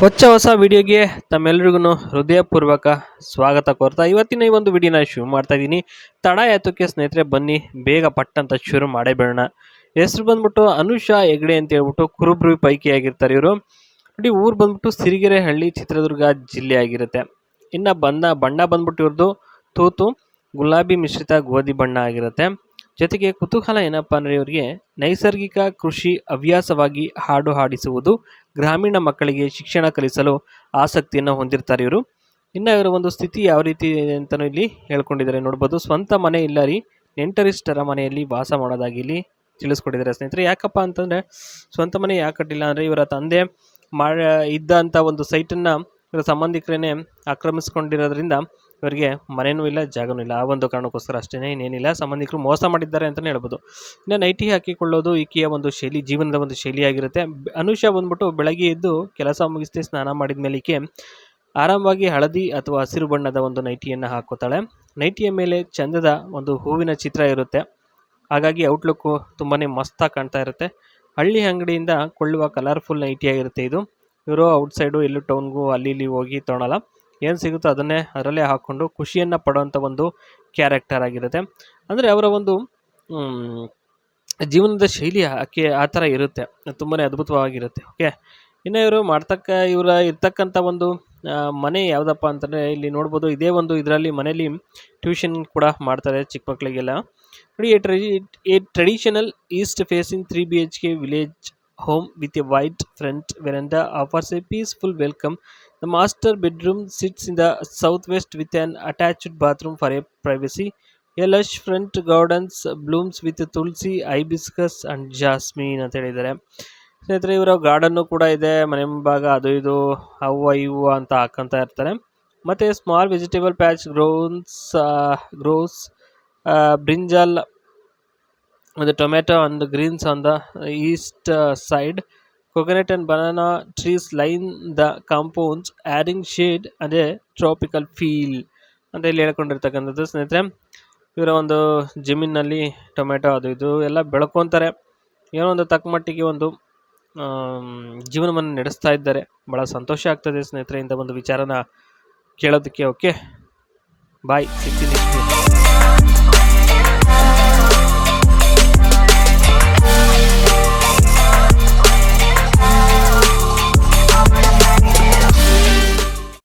ಹೊಸ ವಿಡಿಯೋಗೆ ತಮ್ಮೆಲ್ಲರಿಗೂ ಹೃದಯಪೂರ್ವಕ ಸ್ವಾಗತ ಕೋರ್ತಾ ಇವತ್ತಿನ ಈ ಒಂದು ವಿಡಿಯೋನ ಶುರು ಮಾಡ್ತಾ ಇದ್ದೀನಿ. ತಡ ಯಾತಕ್ಕೆ ಸ್ನೇಹಿತರೆ, ಬನ್ನಿ ಬೇಗ ಪಟ್ಟಂತ ಶುರು ಮಾಡೇ ಬೇಡ. ಹೆಸರು ಬಂದ್ಬಿಟ್ಟು ಅನುಷಾ ಹೆಗ್ಡೆ ಅಂತ ಹೇಳ್ಬಿಟ್ಟು ಕುರುಬ್ರು ಪೈಕಿ ಆಗಿರ್ತಾರೆ ಇವರು. ನೋಡಿ, ಊರು ಬಂದ್ಬಿಟ್ಟು ಸಿರಿಗೆರೆ ಹಳ್ಳಿ, ಚಿತ್ರದುರ್ಗ ಜಿಲ್ಲೆ ಆಗಿರುತ್ತೆ. ಇನ್ನು ಬಣ್ಣ ಬಂದ್ಬಿಟ್ಟು ಇವ್ರದ್ದು ತೂತು ಗುಲಾಬಿ ಮಿಶ್ರಿತ ಗೋಧಿ ಬಣ್ಣ ಆಗಿರುತ್ತೆ. ಜೊತೆಗೆ ಕುತೂಹಲ ಏನಪ್ಪ ಅಂದರೆ, ಇವರಿಗೆ ನೈಸರ್ಗಿಕ ಕೃಷಿ ಹವ್ಯಾಸವಾಗಿ ಹಾಡು ಹಾಡಿಸುವುದು, ಗ್ರಾಮೀಣ ಮಕ್ಕಳಿಗೆ ಶಿಕ್ಷಣ ಕಲಿಸಲು ಆಸಕ್ತಿಯನ್ನು ಹೊಂದಿರ್ತಾರೆ ಇವರು. ಇನ್ನು ಇವರ ಒಂದು ಸ್ಥಿತಿ ಯಾವ ರೀತಿ ಅಂತಲೂ ಇಲ್ಲಿ ಹೇಳ್ಕೊಂಡಿದ್ದಾರೆ ನೋಡ್ಬೋದು. ಸ್ವಂತ ಮನೆ ಇಲ್ಲ ರೀ, ನೆಂಟರಿಷ್ಟರ ಮನೆಯಲ್ಲಿ ವಾಸ ಮಾಡೋದಾಗಿ ಇಲ್ಲಿ ತಿಳಿಸ್ಕೊಟ್ಟಿದ್ದಾರೆ ಸ್ನೇಹಿತರೆ. ಯಾಕಪ್ಪ ಅಂತಂದರೆ, ಸ್ವಂತ ಮನೆ ಯಾಕೆ ಕಟ್ಟಿಲ್ಲ ಅಂದರೆ, ಇವರ ತಂದೆ ಇದ್ದಂಥ ಒಂದು ಸೈಟನ್ನು ಇವರ ಸಂಬಂಧಿಕರೇ ಆಕ್ರಮಿಸ್ಕೊಂಡಿರೋದ್ರಿಂದ ಇವರಿಗೆ ಮನೆಯೂ ಇಲ್ಲ, ಜಾಗನೂ ಇಲ್ಲ. ಆ ಒಂದು ಕಾರಣಕ್ಕೋಸ್ಕರ ಅಷ್ಟೇ, ಇನ್ನೇನಿಲ್ಲ. ಸಂಬಂಧಿಕರು ಮೋಸ ಮಾಡಿದ್ದಾರೆ ಅಂತಲೇ ಹೇಳ್ಬೋದು. ಇನ್ನು ನೈಟಿ ಹಾಕಿಕೊಳ್ಳೋದು ಈಕೆಯ ಒಂದು ಶೈಲಿ, ಜೀವನದ ಒಂದು ಶೈಲಿಯಾಗಿರುತ್ತೆ. ಅನುಷಾ ಬಂದ್ಬಿಟ್ಟು ಬೆಳಗ್ಗೆ ಎದ್ದು ಕೆಲಸ ಮುಗಿಸಿ ಸ್ನಾನ ಮಾಡಿದ ಮೇಲೆ ಈಕೆ ಆರಾಮವಾಗಿ ಹಳದಿ ಅಥವಾ ಹಸಿರು ಬಣ್ಣದ ಒಂದು ನೈಟಿಯನ್ನು ಹಾಕೋತಾಳೆ. ನೈಟಿಯ ಮೇಲೆ ಚಂದದ ಒಂದು ಹೂವಿನ ಚಿತ್ರ ಇರುತ್ತೆ, ಹಾಗಾಗಿ ಔಟ್ಲುಕ್ಕು ತುಂಬಾ ಮಸ್ತಾಗಿ ಕಾಣ್ತಾ ಇರುತ್ತೆ. ಹಳ್ಳಿ ಅಂಗಡಿಯಿಂದ ಕೊಳ್ಳುವ ಕಲರ್ಫುಲ್ ನೈಟಿಯಾಗಿರುತ್ತೆ ಇದು. ಇವರು ಔಟ್ಸೈಡು ಎಲ್ಲೂ ಟೌನ್ಗೂ ಅಲ್ಲಿ ಇಲ್ಲಿ ಹೋಗಿ ತೊಗೊಳಲ್ಲ, ಏನು ಸಿಗುತ್ತೋ ಅದರಲ್ಲೇ ಹಾಕ್ಕೊಂಡು ಖುಷಿಯನ್ನು ಪಡುವಂಥ ಒಂದು ಕ್ಯಾರೆಕ್ಟರ್ ಆಗಿರುತ್ತೆ. ಅಂದರೆ ಅವರ ಒಂದು ಜೀವನದ ಶೈಲಿ ಆ ಥರ ಇರುತ್ತೆ, ತುಂಬಾ ಅದ್ಭುತವಾಗಿರುತ್ತೆ. ಓಕೆ, ಇನ್ನು ಇವರ ಇರ್ತಕ್ಕಂಥ ಒಂದು ಮನೆ ಯಾವುದಪ್ಪ ಅಂತಂದರೆ, ಇಲ್ಲಿ ನೋಡ್ಬೋದು. ಇದೇ ಒಂದು ಇದರಲ್ಲಿ ಮನೆಯಲ್ಲಿ ಟ್ಯೂಷನ್ ಕೂಡ ಮಾಡ್ತಾರೆ ಚಿಕ್ಕ ಮಕ್ಕಳಿಗೆಲ್ಲ. ನೋಡಿ, A traditional East facing 3 BHK village home with a wide front veranda offers a peaceful welcome. The master bedroom sits in the southwest with an attached bathroom for a privacy. A lush front gardens blooms with tulsi, hibiscus and jasmine ಅಂತ ಹೇಳಿದ್ದಾರೆ ಸ್ನೇಹಿತರೆ. ಇವರ ಗಾರ್ಡನ್ನು ಕೂಡ ಇದೆ, ಮನೆ ಮುಂಭಾಗ ಅದು ಇದು ಹೂವು ಇವು ಅಂತ ಹಾಕೊಂತ ಇರ್ತಾರೆ. ಮತ್ತು small vegetable patch grows brinjal with the tomato and the greens on the east side. Coconut and banana trees line the compounds, adding shade and a tropical feel ಅಂತ ಇಲ್ಲಿ ಹೇಳ್ಕೊಂಡಿರ್ತಕ್ಕಂಥದ್ದು ಸ್ನೇಹಿತರೆ. ಇವರ ಒಂದು ಜಮೀನಲ್ಲಿ ಟೊಮೆಟೊ ಅದು ಇದು ಎಲ್ಲ ಬೆಳ್ಕೊತಾರೆ. ಏನೋ ಒಂದು ತಕ್ಕ ಮಟ್ಟಿಗೆ ಒಂದು ಜೀವನವನ್ನು ನಡೆಸ್ತಾ ಇದ್ದಾರೆ. ಭಾಳ ಸಂತೋಷ ಆಗ್ತದೆ ಸ್ನೇಹಿತರೆ ಇಂಥ ಒಂದು ವಿಚಾರನ ಕೇಳೋದಕ್ಕೆ. ಓಕೆ, ಬಾಯ್, ಸಿಗ್ತೀನಿ.